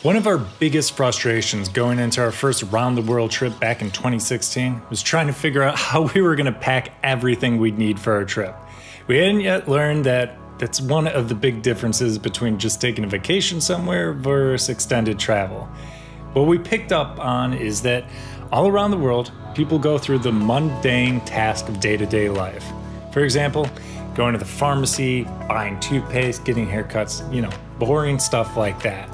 One of our biggest frustrations going into our first round-the-world trip back in 2016 was trying to figure out how we were going to pack everything we'd need for our trip. We hadn't yet learned that that's one of the big differences between just taking a vacation somewhere versus extended travel. What we picked up on is that all around the world, people go through the mundane task of day-to-day life. For example, going to the pharmacy, buying toothpaste, getting haircuts, boring stuff like that.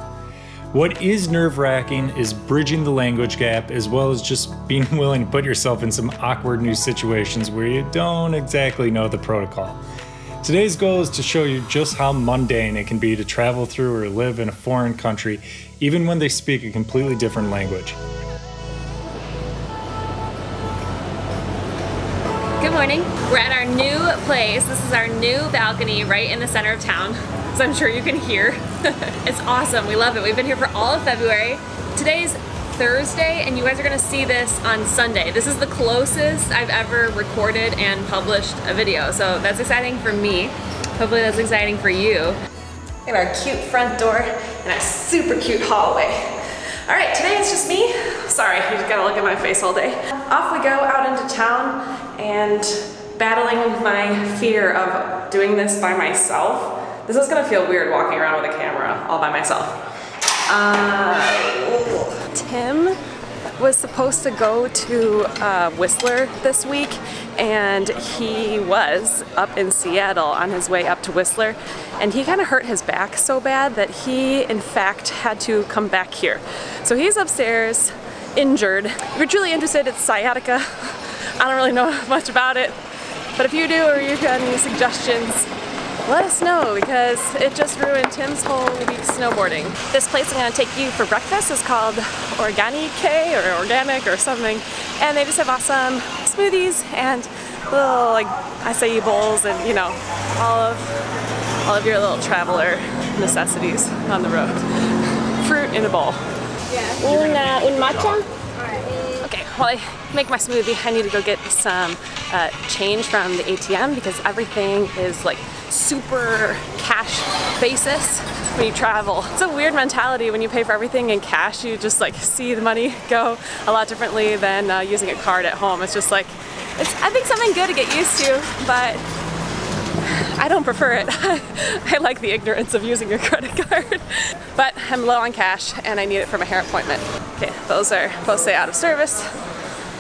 What is nerve-wracking is bridging the language gap, as well as just being willing to put yourself in some awkward new situations where you don't exactly know the protocol. Today's goal is to show you just how mundane it can be to travel through or live in a foreign country, even when they speak a completely different language. Good morning. We're at our new place. This is our new balcony right in the center of town, as I'm sure you can hear. It's awesome. We love it. We've been here for all of February. Today's Thursday, and you guys are going to see this on Sunday. This is the closest I've ever recorded and published a video, so that's exciting for me. Hopefully that's exciting for you. We have our cute front door and a super cute hallway. All right, today it's just me. Sorry, you just gotta look at my face all day. Off we go out into town and battling my fear of doing this by myself. This is gonna feel weird walking around with a camera all by myself. Tim was supposed to go to Whistler this week, and he was up in Seattle on his way up to Whistler, and he kind of hurt his back so bad that he in fact had to come back here. So he's upstairs injured. If you're truly interested, it's sciatica. I don't really know much about it, but if you do or you've got any suggestions, let us know, because it just ruined Tim's whole week snowboarding. This place I'm going to take you for breakfast is called Organique or Organic or something, and they just have awesome smoothies and little like acai bowls and all of your little traveler necessities on the road. Fruit in a bowl. Yeah. Un matcha? Okay, while I make my smoothie, I need to go get some change from the ATM, because everything is like super cash basis when you travel. It's a weird mentality when you pay for everything in cash. You just like see the money go a lot differently than using a card at home. It's just like, I think something good to get used to, but I don't prefer it. I like the ignorance of using your credit card. But I'm low on cash and I need it for my hair appointment. Okay, those are both say out of service.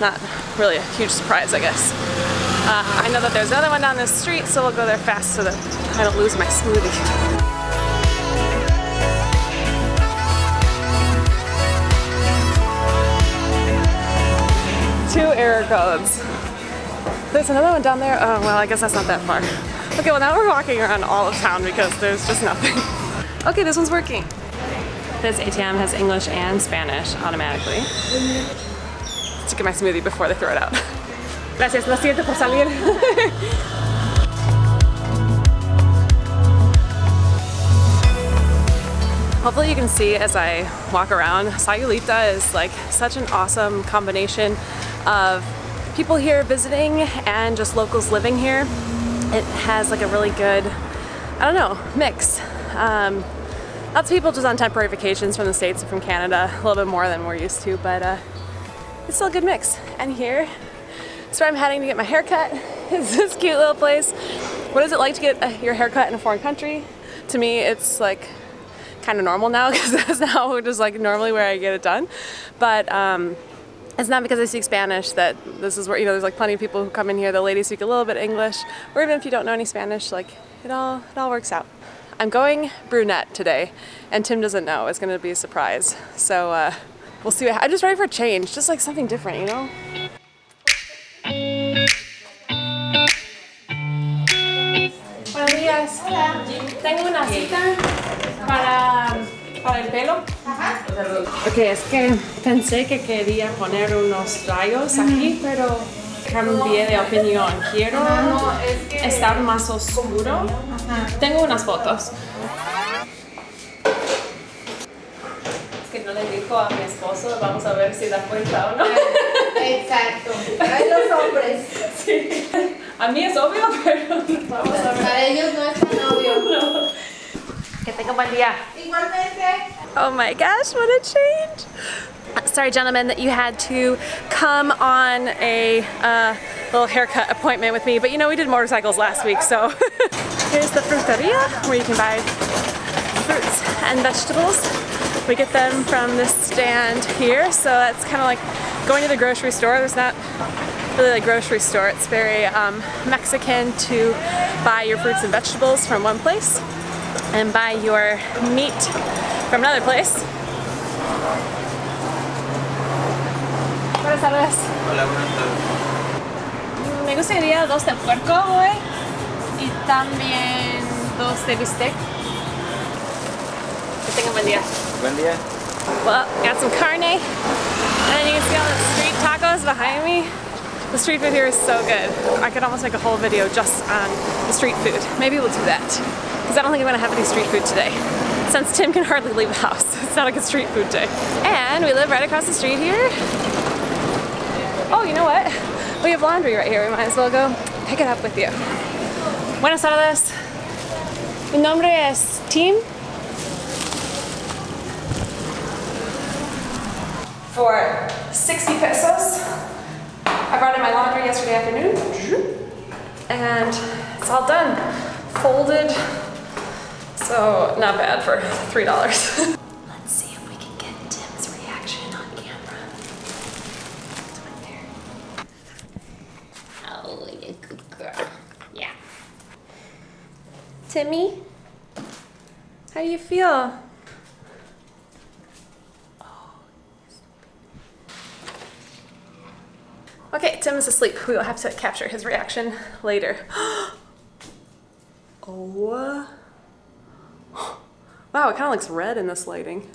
Not really a huge surprise, I guess. I know that there's another one down this street, so we'll go there fast so that I don't lose my smoothie. 2 error codes. There's another one down there. Oh, well, I guess that's not that far. Okay, well now we're walking around all of town because there's just nothing. Okay, this one's working. This ATM has English and Spanish automatically. Let's get my smoothie before they throw it out. Gracias, lo siento por salir. Hopefully you can see as I walk around, Sayulita is like such an awesome combination of people here visiting and just locals living here. It has like a really good, mix. Lots of people just on temporary vacations from the States and from Canada, a little bit more than we're used to, but it's still a good mix. And here is where I'm heading to get my haircut. It's this cute little place. What is it like to get your haircut in a foreign country? To me, it's like kind of normal now, because that's now just like normally where I get it done. But it's not because I speak Spanish that this is where, there's like plenty of people who come in here. The ladies speak a little bit English, or even if you don't know any Spanish, like it all works out. I'm going brunette today, and Tim doesn't know. It's going to be a surprise. So we'll see. I'm just ready for a change, just like something different, Buenos días. Hola. Tengo una cita para el pelo. Ok, es que pensé que quería poner unos rayos aquí, pero cambié de opinión. Quiero estar más oscuro. Tengo unas fotos. Es que no le dijo a mi esposo, vamos a ver si da cuenta o no. Exacto. Hay los hombres. Sí. A mí es obvio, pero vamos a ver. Para ellos no es tan obvio. No. Que tenga buen día. Igualmente. Oh my gosh, what a change. Sorry, gentlemen, that you had to come on a little haircut appointment with me, but you know, we did motorcycles last week, so. Here's the fruteria, where you can buy fruits and vegetables. We get them from this stand here, so that's kind of like going to the grocery store. There's not really like grocery store. It's very Mexican to buy your fruits and vegetables from one place and buy your meat from another place. Buenas tardes. Hola, buenas tardes. Me gustaría 2 de puerco hoy y también 2 de bistec. Que tengan buen día. Buen día. Well, got some carne, and then you can see all the street tacos behind me. The street food here is so good. I could almost make a whole video just on the street food. Maybe we'll do that, because I don't think I'm gonna have any street food today. Since Tim can hardly leave the house, it's not a good street food day. And we live right across the street here. Oh, you know what? We have laundry right here. We might as well go pick it up with you. Buenas tardes. Mi nombre es Tim. For 60 pesos. I brought in my laundry yesterday afternoon. And it's all done. Folded. So not bad for $3. Let's see if we can get Tim's reaction on camera. It's right there. Oh, you're a good girl. Yeah. Timmy, how do you feel? Okay, Tim is asleep. We will have to capture his reaction later. Oh. Wow, it kind of looks red in this lighting.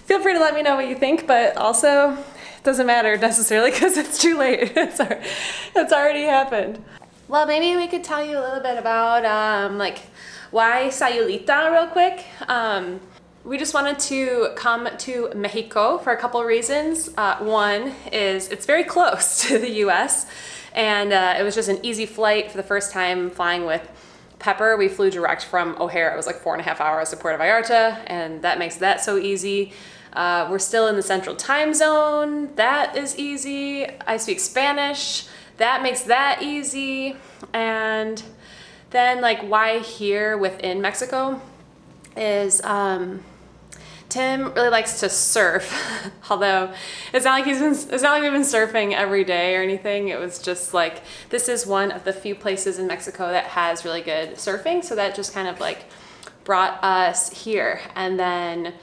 Feel free to let me know what you think, but also, it doesn't matter necessarily because it's too late. It's already happened. Well, maybe we could tell you a little bit about like why Sayulita real quick. We just wanted to come to Mexico for a couple reasons. One is it's very close to the US, and it was just an easy flight for the first time flying with Pepper. We flew direct from O'Hare. It was like 4.5 hours to Puerto Vallarta, and that makes that so easy. We're still in the central time zone. That is easy. I speak Spanish. That makes that easy. And then like why here within Mexico is Tim really likes to surf, although it's not like we've been surfing every day or anything. It was just like, this is one of the few places in Mexico that has really good surfing, so that just kind of like brought us here. And then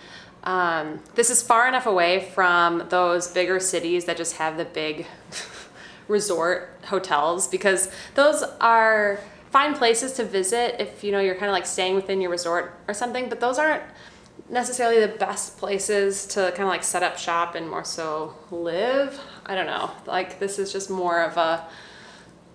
this is far enough away from those bigger cities that just have the big resort hotels, because those are fine places to visit if you know you're kind of like staying within your resort or something, but those aren't necessarily the best places to kind of like set up shop and more so live. I don't know, like this is just more of a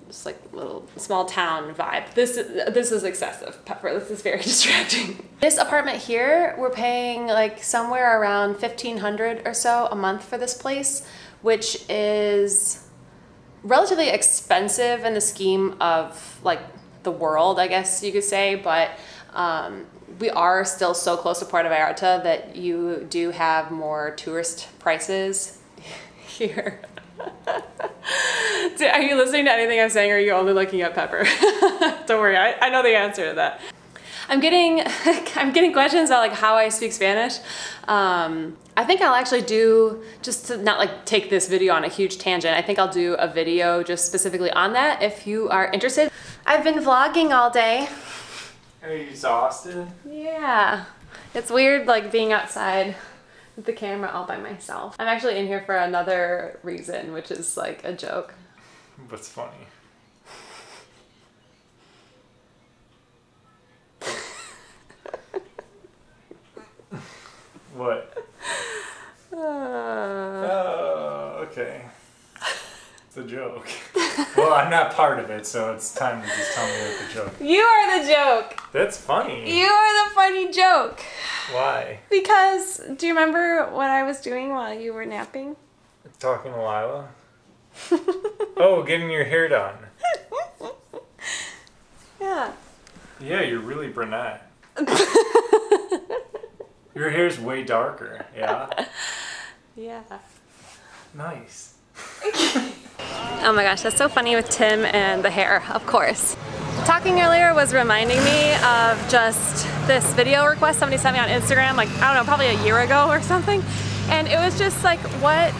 just like little small town vibe. This is excessive, Pepper. This is very distracting. This apartment here, we're paying like somewhere around $1,500 or so a month for this place, which is relatively expensive in the scheme of like the world, I guess you could say, but we are still so close to Puerto Vallarta that you do have more tourist prices here. Are you listening to anything I'm saying, or are you only looking at Pepper? Don't worry, I know the answer to that. I'm getting questions about like how I speak Spanish. I think I'll actually do, just to not like take this video on a huge tangent, I think I'll do a video just specifically on that if you are interested. I've been vlogging all day. Are you exhausted? Yeah. It's weird like being outside with the camera all by myself. I'm actually in here for another reason, which is like a joke. What's funny? What? Oh, okay. It's a joke. Well, I'm not part of it, so it's time to just tell me what the joke is. You are the joke. That's funny. You are the funny joke. Why? Because, do you remember what I was doing while you were napping? Talking to Lila? Oh, getting your hair done. Yeah. Yeah, you're really brunette. Your hair's way darker, yeah? Yeah. Nice. Oh my gosh, that's so funny with Tim and the hair, of course. Talking earlier was reminding me of just this video request somebody sent me on Instagram, like, I don't know, probably a year ago or something. And it was just like, what,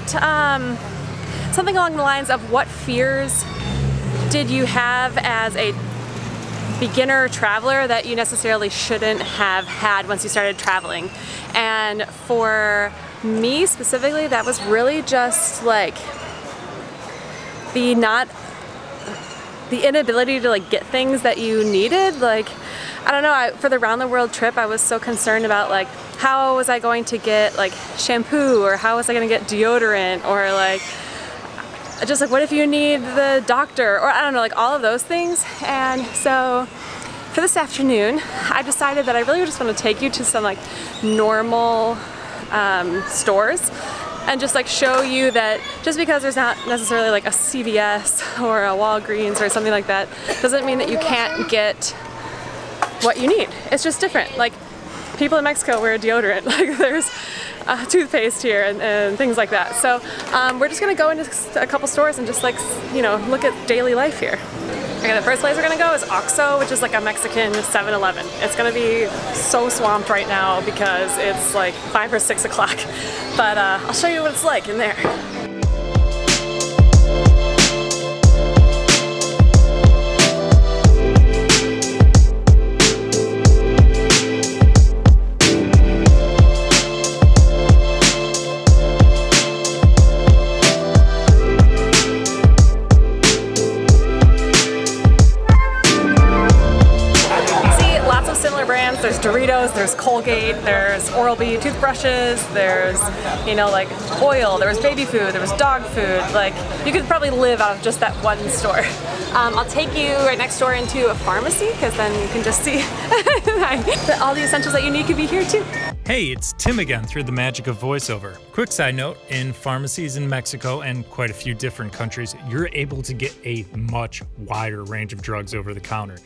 something along the lines of what fears did you have as a beginner traveler that you necessarily shouldn't have had once you started traveling? And for me specifically, that was really just like the inability to like get things that you needed. Like, I don't know, for the round the world trip, I was so concerned about like, how was I going to get like shampoo, or how was I going to get deodorant, or like, just like, what if you need the doctor, or I don't know, like all of those things. And so for this afternoon, I decided that I really just want to take you to some like normal stores and just like show you that just because there's not necessarily like a CVS or a Walgreens or something like that doesn't mean that you can't get what you need. It's just different. Like, people in Mexico wear deodorant, like there's toothpaste here and things like that. So we're just gonna go into a couple stores and just like, you know, look at daily life here. Okay, the first place we're gonna go is Oxxo, which is like a Mexican 7-Eleven. It's gonna be so swamped right now because it's like 5 or 6 o'clock. But I'll show you what it's like in there. There's Doritos, there's Colgate, there's Oral-B toothbrushes, there's, you know, like oil, there was baby food, there was dog food. Like, you could probably live out of just that one store. I'll take you right next door into a pharmacy, because then you can just see that all the essentials that you need could be here too. Hey, it's Tim again through the magic of voiceover. Quick side note, in pharmacies in Mexico and quite a few different countries, you're able to get a much wider range of drugs over the counter.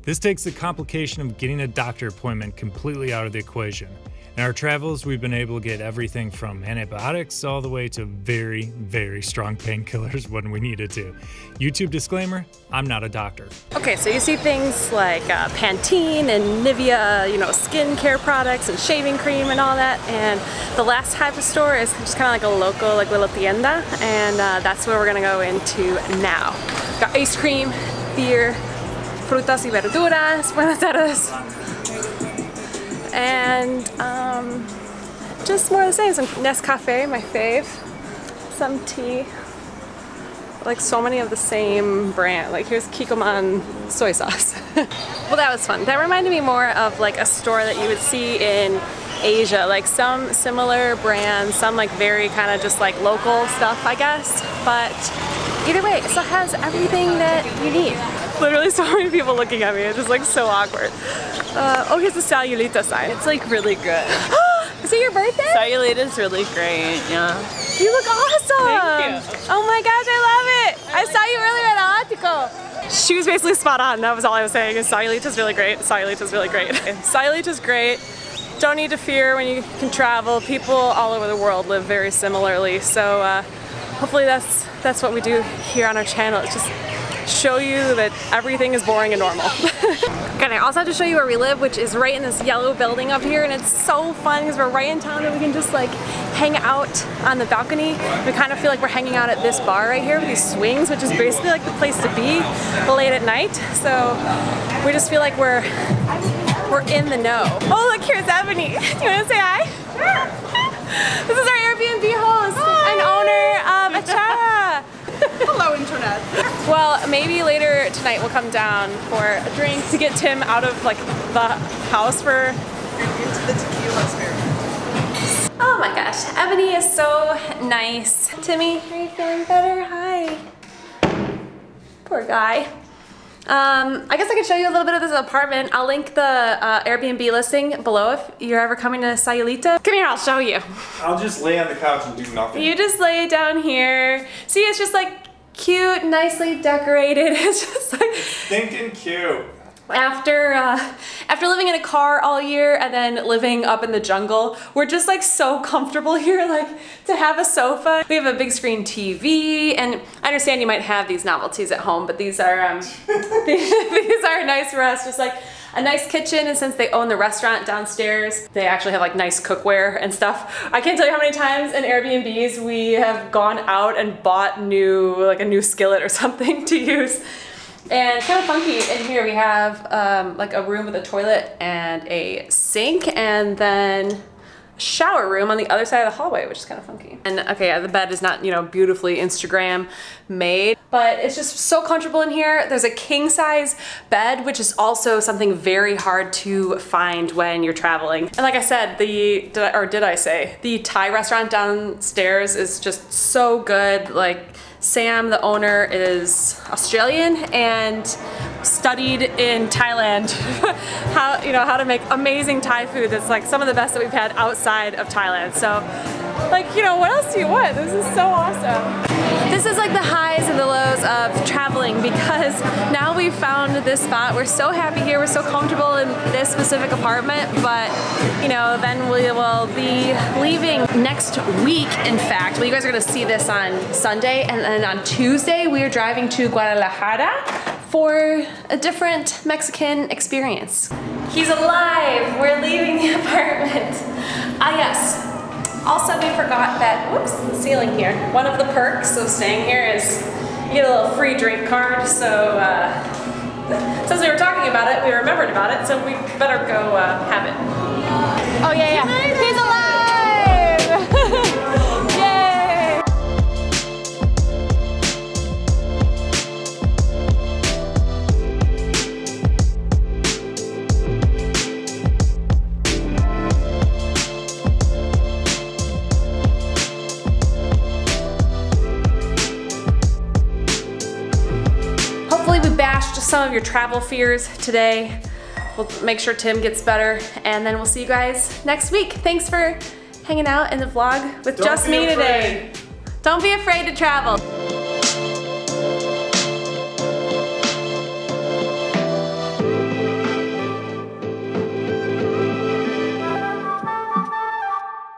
This takes the complication of getting a doctor appointment completely out of the equation. In our travels, we've been able to get everything from antibiotics all the way to very, very strong painkillers when we needed to. YouTube disclaimer, I'm not a doctor. Okay, so you see things like Pantene and Nivea, you know, skincare products and shaving cream and all that. And the last type of store is just kind of like a local, like little tienda, and that's where we're gonna go into now. Got ice cream, beer, frutas y verduras, buenas tardes. And just more of the same, some Nescafe, my fave, some tea, like so many of the same brand. Like here's Kikkoman soy sauce. Well, that was fun. That reminded me more of like a store that you would see in Asia, like some similar brands, some like very kind of just like local stuff, I guess. But either way, it still has everything that you need. Literally so many people looking at me, it's just like so awkward. Oh, here's the Sayulita sign. It's like really good. Is it your birthday? Sayulita's really great, yeah. You look awesome! Thank you. Oh my gosh, I love it! I saw you earlier at Attico. She was basically spot on, that was all I was saying, is Sayulita's really great, Sayulita's really great. Sayulita's great. Don't need to fear when you can travel. People all over the world live very similarly, so hopefully that's what we do here on our channel. It's just show you that everything is boring and normal. Okay, I also have to show you where we live, which is right in this yellow building up here, and it's so fun because we're right in town and we can just like hang out on the balcony. We kind of feel like we're hanging out at this bar right here with these swings, which is basically like the place to be late at night. So we just feel like we're in the know. Oh look, here's Ebony. Do you want to say hi? This is our Airbnb host and owner of Achara. Hello, internet. Well, maybe later tonight we'll come down for a drink to get Tim out of like the house for Into the tequila experience. Oh my gosh, Ebony is so nice. Timmy, are you feeling better? Hi. Poor guy. I guess I could show you a little bit of this apartment. I'll link the Airbnb listing below if you're ever coming to Sayulita. Come here, I'll show you. I'll just lay on the couch and do nothing. You just lay down here. See, it's just like cute, nicely decorated. It's just like Stinking cute. After living in a car all year and then living up in the jungle, we're just like so comfortable here, like to have a sofa. We have a big screen TV, and I understand you might have these novelties at home, but these are these are nice for us. Just like a nice kitchen, and since they own the restaurant downstairs, they actually have like nice cookware and stuff. I can't tell you how many times in Airbnbs we have gone out and bought a new skillet or something to use. And it's kind of funky in here. We have like a room with a toilet and a sink, and then a shower room on the other side of the hallway, which is kind of funky. And okay, yeah, the bed is not, you know, beautifully Instagram made, but it's just so comfortable in here. There's a king size bed, which is also something very hard to find when you're traveling. And like I said, did I say the Thai restaurant downstairs is just so good. Like, Sam, the owner, is Australian and studied in Thailand how to make amazing Thai food that's like some of the best that we've had outside of Thailand. So, like, you know, what else do you want? This is so awesome. This is like the highs and the lows of traveling, because now we've found this spot. We're so happy here. We're so comfortable in this specific apartment, but you know, then we will be leaving next week, in fact. Well, you guys are gonna see this on Sunday, and then on Tuesday we are driving to Guadalajara for a different Mexican experience. He's alive! We're leaving the apartment. Ah, yes. Also, we forgot that, whoops, the ceiling here. One of the perks of staying here is you get a little free drink card, so since we were talking about it, we remembered about it, so we better go have it. Oh yeah, he's alive! Yay! Hopefully we bashed some of your travel fears today. We'll make sure Tim gets better, and then we'll see you guys next week. Thanks for hanging out in the vlog with just me today. Don't be afraid to travel.